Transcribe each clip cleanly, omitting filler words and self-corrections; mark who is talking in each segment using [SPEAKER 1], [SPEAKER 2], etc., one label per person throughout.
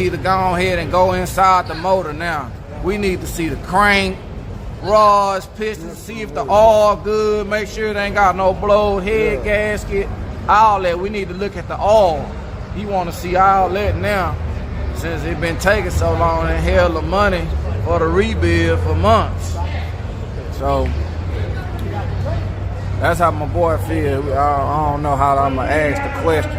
[SPEAKER 1] need to go ahead and go inside the motor now. We need to see the crank, rods, pistons, see if the oil good, make sure it ain't got no blowed head gasket, all that. We need to look at the oil. He want to see all that now, since it been taking so long and held the money for the rebuild for months. So that's how my boy feel. I don't know how I'm gonna ask the question.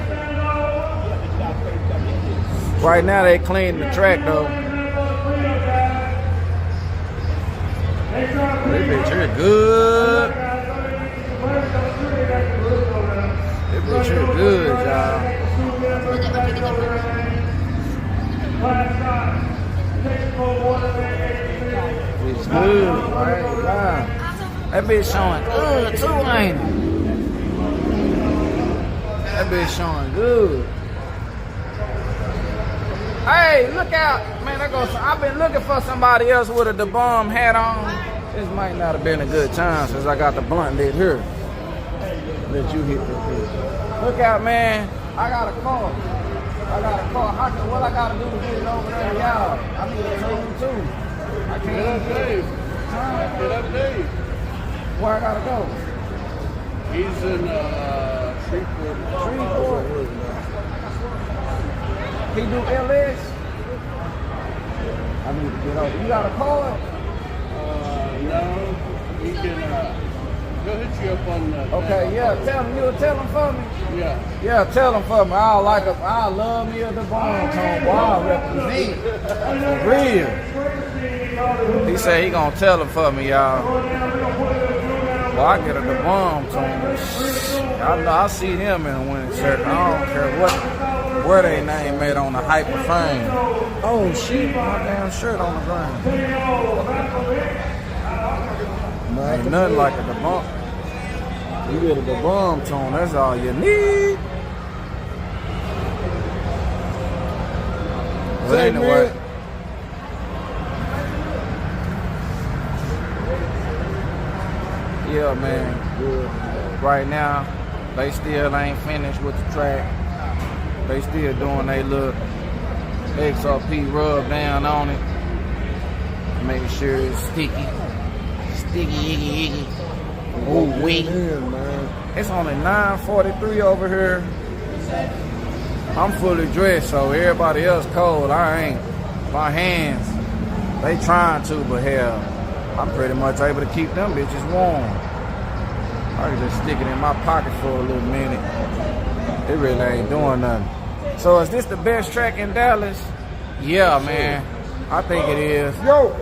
[SPEAKER 1] Right now they cleaning the track though. This bitch here good. This bitch here good, y'all. It's good, right? Wow. That bitch showing good too, ain't it? That bitch showing good. Hey, look out. Man, I've been looking for somebody else with a bomb hat on. This might not have been a good time since I got the blunt lit here. Let you hit this bitch. Look out, man. I got a car. What I gotta do is get it over there, y'all. I need a tool too. I can't get up Dave. Get up Dave. Where I gotta go?
[SPEAKER 2] He's in Shreveport.
[SPEAKER 1] He do LS? I need to get over. You got a card?
[SPEAKER 2] No. He can he'll hit you up on
[SPEAKER 1] okay, yeah, you'll tell him for me.
[SPEAKER 2] Yeah.
[SPEAKER 1] Yeah, tell him for me. I love me of the bomb tone. Wow, represent. For real. He said he gonna tell him for me, y'all. Well, I get a the bomb tone. I see him in the winning circle. I don't care where they name made on the hyper frame. Oh shit, my damn shirt on the ground. Ain't nothing like a bomb. You get a bomb tone, that's all you need. But anyway. Yeah, man. Good. Right now, they still ain't finished with the track. They still doing they little XRP rub down on it. Making sure it's sticky. Sticky, iggy. Oh, wait. It's only 9:43 over here. I'm fully dressed, so everybody else cold. I ain't. My hands, they trying to, but hell, I'm pretty much able to keep them bitches warm. I can just stick it in my pocket for a little minute. It really ain't doing nothing. So is this the best track in Dallas? Yeah, man. I think it is.
[SPEAKER 3] Yo!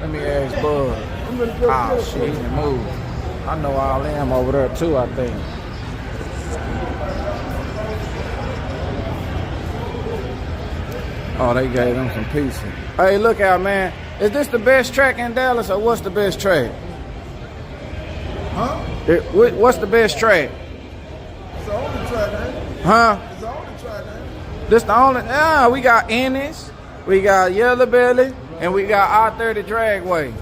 [SPEAKER 1] Let me ask Bud. Oh shit, he can move. I know all them over there too, I think. Oh, they gave them some pizza. Hey, look out, man. Is this the best track in Dallas or what's the best track?
[SPEAKER 3] Huh?
[SPEAKER 1] What's the best track?
[SPEAKER 3] It's the only track, ain't it?
[SPEAKER 1] Huh?
[SPEAKER 3] It's the only track, ain't it?
[SPEAKER 1] This the only, we got Ennis, we got Yellow Belly, and we got I-30 Dragway.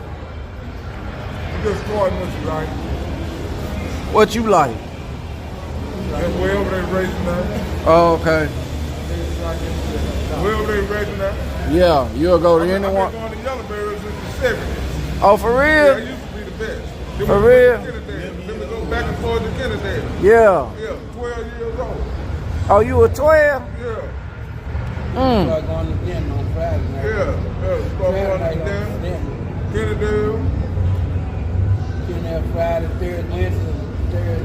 [SPEAKER 3] You just starting what you like.
[SPEAKER 1] What you like?
[SPEAKER 3] Just wherever they racing at.
[SPEAKER 1] Oh, okay.
[SPEAKER 3] Wherever they racing at.
[SPEAKER 1] Yeah, you'll go to anyone.
[SPEAKER 3] I've been going to Yellow Belly since the 70s.
[SPEAKER 1] Oh, for real?
[SPEAKER 3] Yeah, I used to be the best. Then
[SPEAKER 1] For
[SPEAKER 3] we
[SPEAKER 1] real?
[SPEAKER 3] went to Kennedy. Then we go back and forth to Kennedy.
[SPEAKER 1] Yeah.
[SPEAKER 3] Yeah, 12 years old.
[SPEAKER 1] Oh, you were 12?
[SPEAKER 3] Yeah.
[SPEAKER 2] Start going to Denton on Friday night.
[SPEAKER 3] Yeah. Start going to Denton. Kennedy.
[SPEAKER 2] Friday, Wednesday,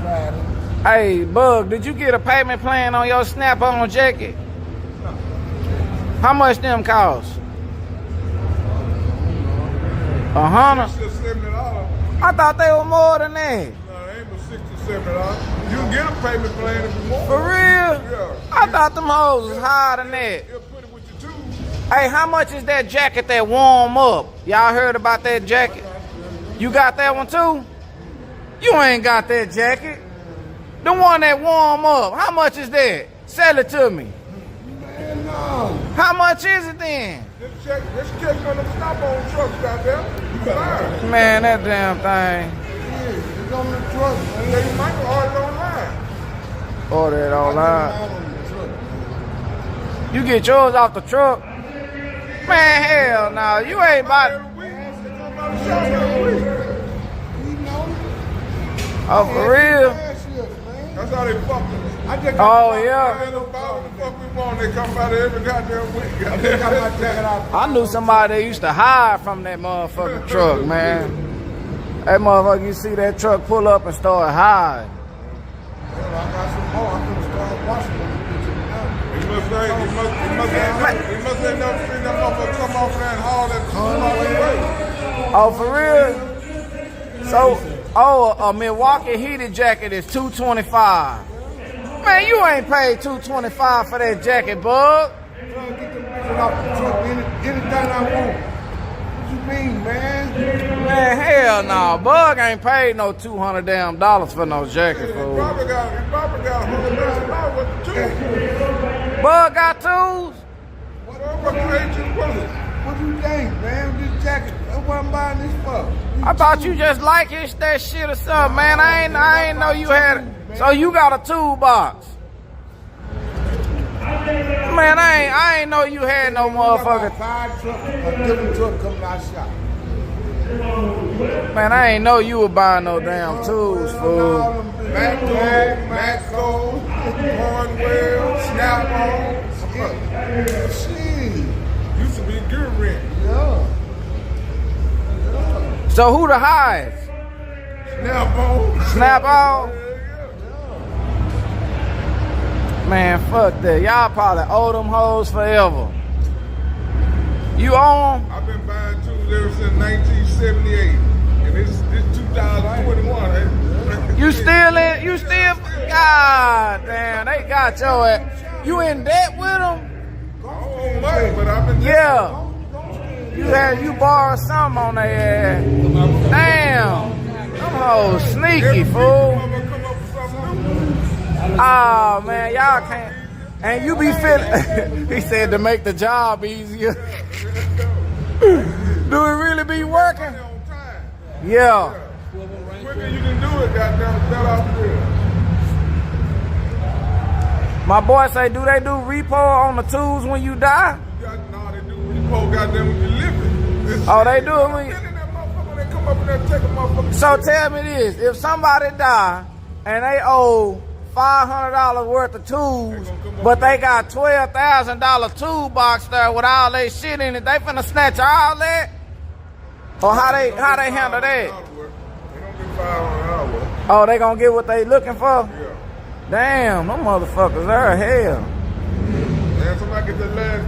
[SPEAKER 2] Friday.
[SPEAKER 1] Hey, Bug, did you get a payment plan on your snap-on jacket?
[SPEAKER 3] No.
[SPEAKER 1] How much them cost? $100?
[SPEAKER 3] It's just $70.
[SPEAKER 1] I thought they were more than that.
[SPEAKER 3] No, it ain't but $60, $70. You can get a payment plan if you want.
[SPEAKER 1] For real?
[SPEAKER 3] Yeah.
[SPEAKER 1] I thought them hoes was higher than that.
[SPEAKER 3] He'll put it with your tools.
[SPEAKER 1] Hey, how much is that jacket that warm up? Y'all heard about that jacket? You got that one too? You ain't got that jacket. The one that warm up. How much is that? Sell it to me.
[SPEAKER 3] Man, no.
[SPEAKER 1] How much is it then?
[SPEAKER 3] This check on them stop-on trucks out there. You can buy it.
[SPEAKER 1] Man, that damn thing.
[SPEAKER 3] Yeah, it's on the truck. And then you might order it online.
[SPEAKER 1] Order it online. You get yours off the truck? Man, hell no. You ain't about. Oh, for real?
[SPEAKER 3] That's how they fuck us.
[SPEAKER 1] Oh, yeah.
[SPEAKER 3] They come by there every goddamn week.
[SPEAKER 1] I knew somebody that used to hide from that motherfucking truck, man. That motherfucker, you see that truck pull up and start hiding.
[SPEAKER 3] I got some more. I'm gonna start washing them. He must have never seen that motherfucker come off there and haul that
[SPEAKER 1] Oh, for real? So, a Milwaukee heated jacket is $225. Man, you ain't paid $225 for that jacket, bug.
[SPEAKER 3] Get them bitches off the truck anything I want. What you mean, man?
[SPEAKER 1] Man, hell no. Bug ain't paid no $200 damn for no jacket,
[SPEAKER 3] He
[SPEAKER 1] fool.
[SPEAKER 3] probably got $100,000 with the tools.
[SPEAKER 1] Bug got tools?
[SPEAKER 3] What you think, man? This jacket, that's what I'm buying this for.
[SPEAKER 1] I thought you just like that shit or something, man. I ain't know you had it. So you got a toolbox. Man, I ain't know you had no motherfucker.
[SPEAKER 3] 5 trucks, a different truck coming out shop.
[SPEAKER 1] Man, I ain't know you were buying no damn tools, fool.
[SPEAKER 3] Maxo, Cornwell, Snap-on. Shit. Used to be gear rent. Yeah.
[SPEAKER 1] So who the highest?
[SPEAKER 3] Snap-on.
[SPEAKER 1] Snap-on? Man, fuck that. Y'all probably owe them hoes forever. You own them?
[SPEAKER 3] I've been buying tools ever since 1978. And it's 2021.
[SPEAKER 1] You still in? You still? God damn, they got your ass. You in debt with them?
[SPEAKER 3] I don't owe money, but I've been
[SPEAKER 1] You borrowed something on their ass. Damn. Them hoes sneaky, fool. Oh man, y'all can't. And you be feeling. He said to make the job easier. Do it really be working? Yeah.
[SPEAKER 3] Quicker you can do it, goddamn, better off there.
[SPEAKER 1] My boy say, do they do repo on the tools when you die?
[SPEAKER 3] No, they do repo, goddamn, when you living.
[SPEAKER 1] Oh, they do it when you.
[SPEAKER 3] They come up and they take a motherfucker.
[SPEAKER 1] So tell me this: if somebody die and they owe $500 worth of tools, but they got $12,000 toolbox there with all they shit in it, they finna snatch all that? Or how they handle that?
[SPEAKER 3] They don't get $500.
[SPEAKER 1] Oh, they gonna get what they looking for?
[SPEAKER 3] Yeah.
[SPEAKER 1] Damn, them motherfuckers are hell.
[SPEAKER 3] Man, somebody get that last